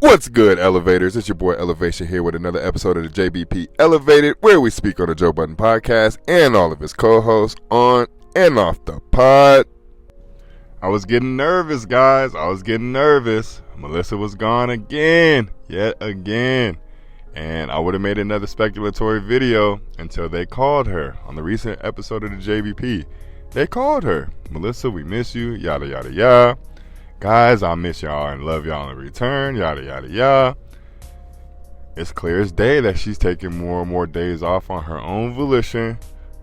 What's good, Elevators? It's your boy Elevation here with another episode of the JBP Elevated, where we speak on the Joe Budden podcast and all of his co-hosts on and off the pod. I was getting nervous, guys. Melyssa was gone again, yet again. And I would have made another speculatory video until they called her on the recent episode of the JBP. They called her. Melyssa, we miss you, yada, yada, yada. Guys, I miss y'all and love y'all in return, yada, yada, yada. It's clear as day that she's taking more and more days off on her own volition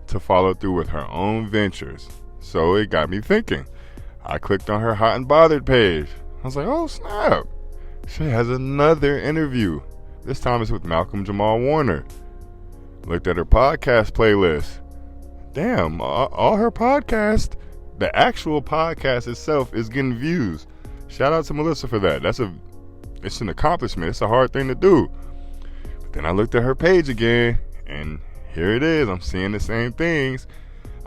to follow through with her own ventures. So it got me thinking. I clicked on her Hot and Bothered page. I was like, oh snap. She has another interview. This time it's with Malcolm Jamal Warner. Looked at her podcast playlist. Damn, all her podcast, the actual podcast itself is getting views. Shout out to Melyssa for that. It's an accomplishment. It's a hard thing to do. But then I looked at her page again, and here it is. I'm seeing the same things.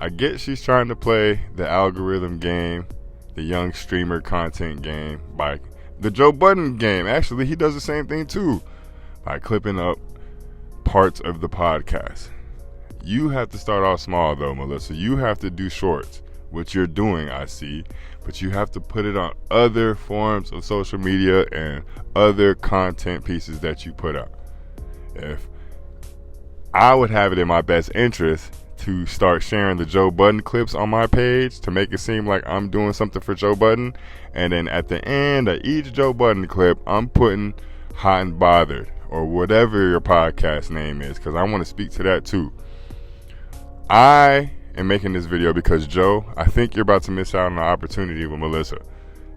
I get she's trying to play the algorithm game, the young streamer content game, by the Joe Budden game. Actually, he does the same thing too, by clipping up parts of the podcast. You have to start off small though, Melyssa. You have to do shorts, which you're doing, I see, but you have to put it on other forms of social media and other content pieces that you put out. If I would have it in my best interest to start sharing the Joe Budden clips on my page to make it seem like I'm doing something for Joe Budden, and then at the end of each Joe Budden clip, I'm putting Hot and Bothered or whatever your podcast name is, because I want to speak to that too. I am making this video because, Joe, I think you're about to miss out on an opportunity with Melyssa.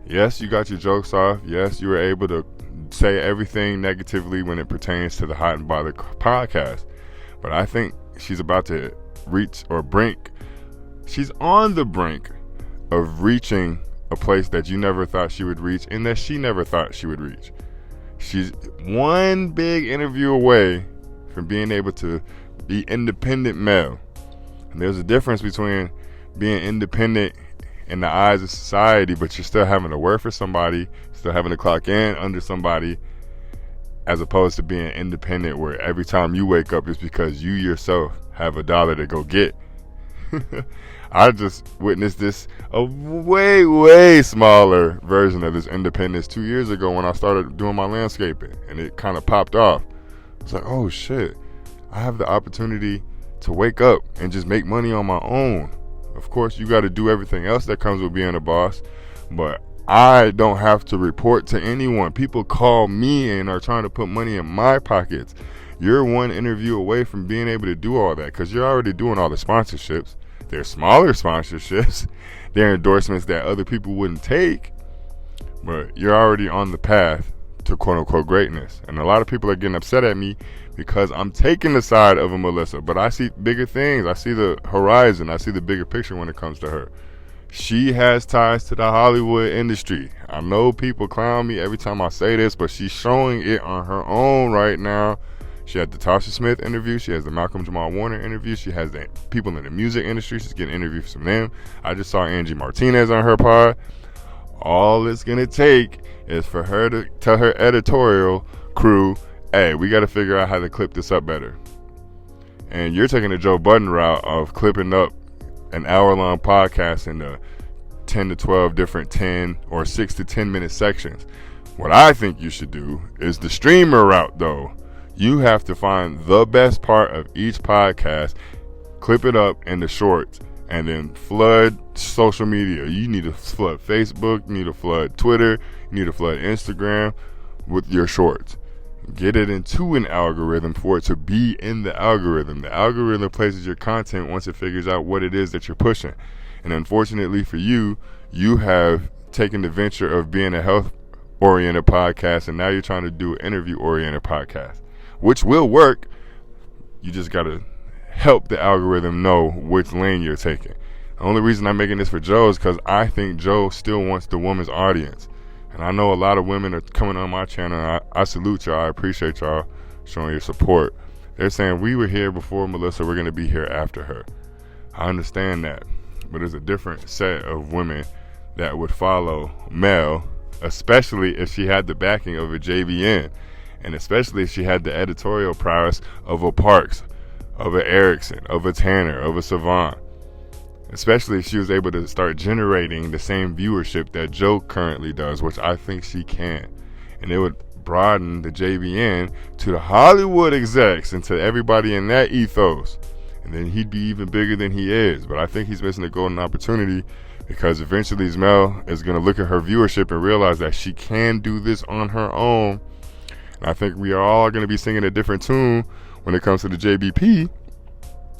Yes, you got your jokes off. Yes, you were able to say everything negatively when it pertains to the Hot and Bothered podcast. But I think she's about to she's on the brink of reaching a place that you never thought she would reach and that she never thought she would reach. She's one big interview away from being able to be independent male. And there's a difference between being independent in the eyes of society, but you're still having to work for somebody, still having to clock in under somebody, as opposed to being independent where every time you wake up it's because you yourself have $1 to go get. I just witnessed this, a way, way smaller version of this independence 2 years ago when I started doing my landscaping, and it kind of popped off. It's like, oh shit, I have the opportunity to wake up and just make money on my own. Of course, you got to do everything else that comes with being a boss, but I don't have to report to anyone. People call me and are trying to put money in my pockets. You're one interview away from being able to do all that because you're already doing all the sponsorships. They're smaller sponsorships. They're endorsements that other people wouldn't take, but you're already on the path to quote-unquote greatness. And a lot of people are getting upset at me because I'm taking the side of a Melyssa, but I see bigger things. I see the horizon. I see the bigger picture when it comes to her. She has ties to the Hollywood industry. I know people clown me every time I say this, but she's showing it on her own right now. She had the Tasha Smith interview. She has the Malcolm Jamal Warner interview. She has the people in the music industry. She's getting interviews from them. I just saw Angie Martinez on her pod. All it's going to take is for her to tell her editorial crew, hey, we got to figure out how to clip this up better. And you're taking the Joe Budden route of clipping up an hour-long podcast into 10 to 12 different 10 or 6 to 10 minute sections. What I think you should do is the streamer route, though. You have to find the best part of each podcast, clip it up into shorts, and then flood social media. You need to flood Facebook, you need to flood Twitter, you need to flood Instagram with your shorts. Get it into an algorithm for it to be in the algorithm. The algorithm places your content once it figures out what it is that you're pushing. And unfortunately for you, you have taken the venture of being a health-oriented podcast, and now you're trying to do an interview-oriented podcast, which will work. You just got to help the algorithm know which lane you're taking. The only reason I'm making this for Joe is because I think Joe still wants the woman's audience. And I know a lot of women are coming on my channel, and I salute y'all. I appreciate y'all showing your support. They're saying we were here before Melyssa, we're going to be here after her. I understand that. But there's a different set of women that would follow Mel especially if she had the backing of a JBN, and especially if she had the editorial prowess of a Parks, of a Erickson, of a Tanner, of a Savant. Especially if she was able to start generating the same viewership that Joe currently does, which I think she can. And it would broaden the JBN to the Hollywood execs and to everybody in that ethos. And then he'd be even bigger than he is. But I think he's missing a golden opportunity, because eventually Mel is going to look at her viewership and realize that she can do this on her own. And I think we are all going to be singing a different tune when it comes to the JBP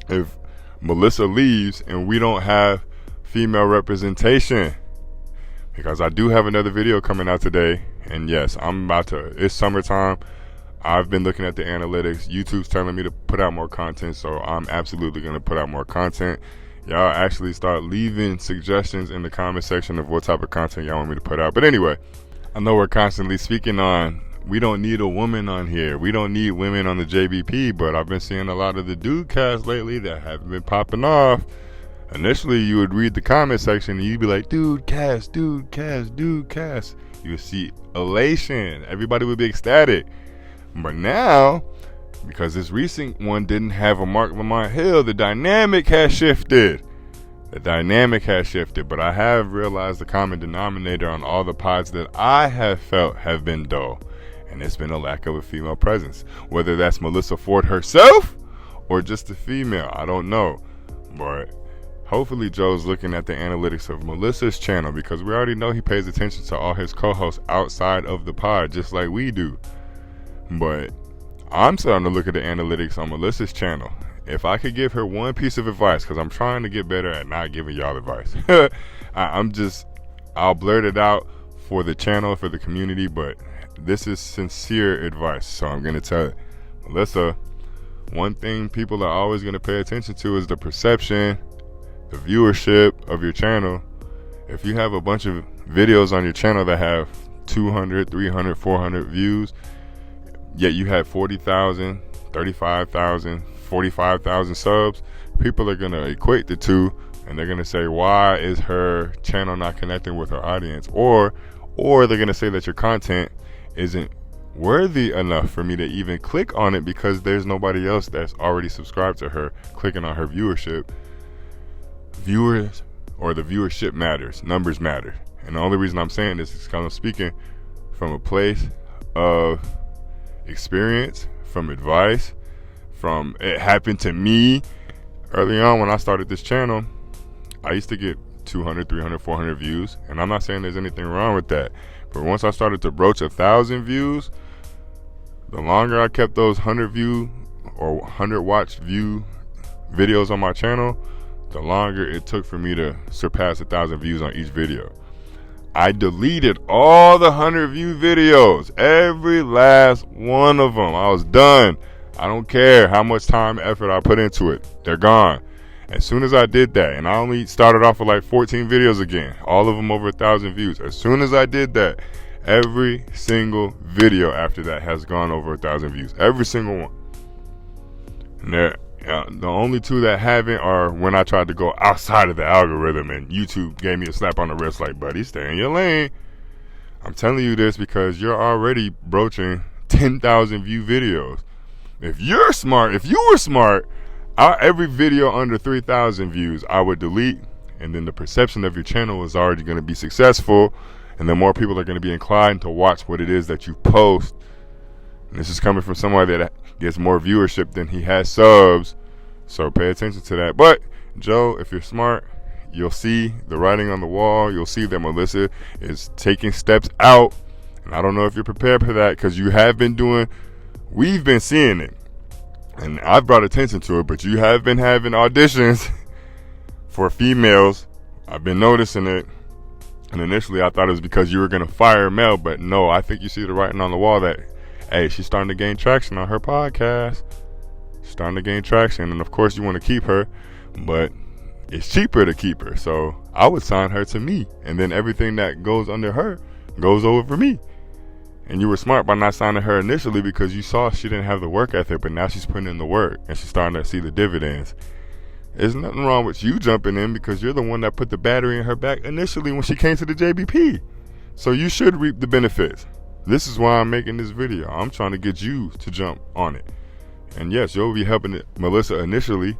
if Melyssa leaves and we don't have female representation. Because I do have another video coming out today, and yes, it's summertime. I've been looking at the analytics. YouTube's telling me to put out more content, so I'm absolutely going to put out more content. Y'all actually start leaving suggestions in the comment section of what type of content y'all want me to put out. But anyway, I know we're constantly speaking on, we don't need a woman on here. We don't need women on the JBP, but I've been seeing a lot of the dude casts lately that have been popping off. Initially, you would read the comment section and you'd be like, dude cast, dude cast, dude cast. You would see elation. Everybody would be ecstatic. But now, because this recent one didn't have a Mark Lamont Hill, the dynamic has shifted. But I have realized the common denominator on all the pods that I have felt have been dull. And it's been a lack of a female presence. Whether that's Melyssa Ford herself or just a female, I don't know. But hopefully Joe's looking at the analytics of Melyssa's channel, because we already know he pays attention to all his co-hosts outside of the pod, just like we do. But I'm starting to look at the analytics on Melyssa's channel. If I could give her one piece of advice, because I'm trying to get better at not giving y'all advice. I'll blurt it out for the channel, for the community, but this is sincere advice, so I'm going to tell it. Melyssa, one thing people are always going to pay attention to is the perception, the viewership of your channel. If you have a bunch of videos on your channel that have 200, 300, 400 views, yet you have 40,000, 35,000, 45,000 subs, people are going to equate the two, and they're going to say, why is her channel not connecting with her audience? Or they're going to say that your content isn't worthy enough for me to even click on it, because there's nobody else that's already subscribed to her clicking on her viewership. Viewers, or the viewership matters, numbers matter. And the only reason I'm saying this is because I'm speaking from a place of experience, from advice, from it happened to me early on when I started this channel. I used to get 200, 300, 400 views, and I'm not saying there's anything wrong with that, but once I started to broach 1,000 views, the longer I kept those 100 view or 100 watch view videos on my channel, the longer it took for me to surpass 1,000 views on each video. I deleted all the 100 view videos, every last one of them. I was done. I don't care how much time and effort I put into it. They're gone. As soon as I did that, and I only started off with like 14 videos again, all of them over 1,000 views. As soon as I did that, every single video after that has gone over 1,000 views. Every single one. And the only two that haven't are when I tried to go outside of the algorithm and YouTube gave me a slap on the wrist like, buddy, stay in your lane. I'm telling you this because you're already broaching 10,000 view videos. If you were smart, every video under 3,000 views I would delete, and then the perception of your channel is already going to be successful, and then more people are going to be inclined to watch what it is that you post. And this is coming from somebody that gets more viewership than he has subs, so pay attention to that. But Joe, if you're smart, you'll see the writing on the wall. You'll see that Melyssa is taking steps out, and I don't know if you're prepared for that, because we've been seeing it, and I've brought attention to it, but you have been having auditions for females. I've been noticing it, and initially I thought it was because you were going to fire Mel, but no, I think you see the writing on the wall that, hey, she's starting to gain traction on her podcast. She's starting to gain traction, and of course you want to keep her, but it's cheaper to keep her, so I would sign her to me, and then everything that goes under her goes over for me. And you were smart by not signing her initially, because you saw she didn't have the work ethic, but now she's putting in the work and she's starting to see the dividends. There's nothing wrong with you jumping in, because you're the one that put the battery in her back initially when she came to the JBP. So you should reap the benefits. This is why I'm making this video. I'm trying to get you to jump on it. And yes, you'll be helping Melyssa initially,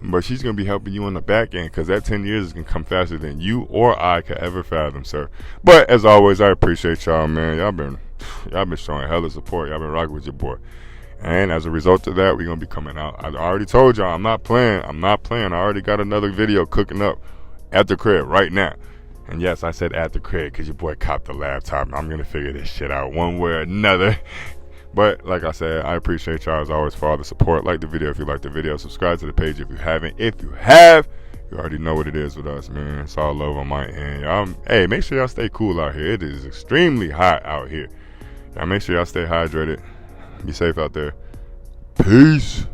but she's going to be helping you on the back end, because that 10 years is going to come faster than you or I could ever fathom, sir. But as always, I appreciate y'all, man. Y'all been showing hella support. Y'all been rocking with your boy. And as a result of that, we're going to be coming out. I already told y'all I'm not playing. I already got another video cooking up at the crib right now. And yes, I said at the crib because your boy copped the laptop. I'm going to figure this shit out one way or another. But like I said, I appreciate y'all as always for all the support. Like the video if you like the video. Subscribe to the page if you haven't. If you have, you already know what it is with us, man. It's all love on my end. Y'all, hey, make sure y'all stay cool out here. It is extremely hot out here. Y'all make sure y'all stay hydrated. Be safe out there. Peace.